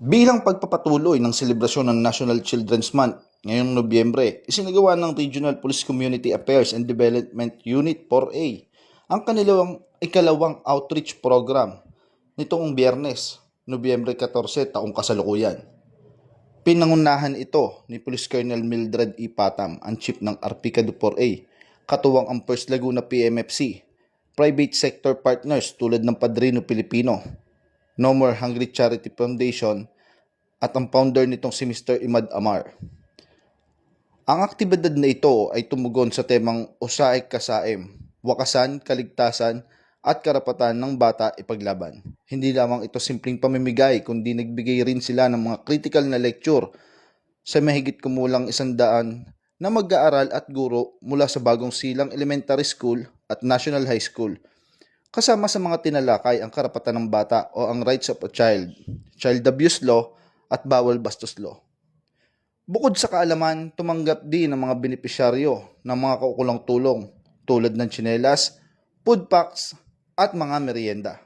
Bilang pagpapatuloy ng selebrasyon ng National Children's Month ngayong Nobyembre, isinagawa ng Regional Police Community Affairs and Development Unit 4A ang kanilang ikalawang outreach program nitong Biyernes, Nobyembre 14, taong kasalukuyan. Pinangunahan ito ni Police Colonel Mildred E. Patam, ang chief ng Arpicado 4A, katuwang ang First Laguna PMFC, private sector partners tulad ng Padrino Pilipino, No More Hungry Charity Foundation, at ang founder nitong si Mr. Imad Amar. Ang aktibidad na ito ay tumugon sa temang Usaay Kasaim, Wakasan, Kaligtasan at Karapatan ng Bata Ipaglaban. Hindi lamang ito simpleng pamimigay, kundi nagbigay rin sila ng mga critical na lecture sa mahigit kumulang 100 na mag-aaral at guro mula sa Bagong Silang Elementary School at National High School. Kasama sa mga tinalakay ang karapatan ng bata o ang rights of a child, child abuse law at bawal bastos law. Bukod sa kaalaman, tumanggap din ang mga benepisyaryo ng mga kaukulang tulong tulad ng tsinelas, food packs at mga merienda.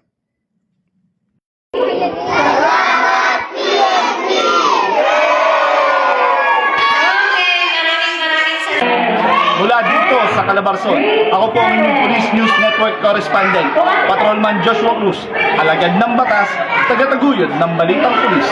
Mula dito sa Calabarzon, ako po ang inyong Police News Network Correspondent, Patrolman Joshua Cruz, alagad ng batas, tagataguyod ng Balitang Pulis.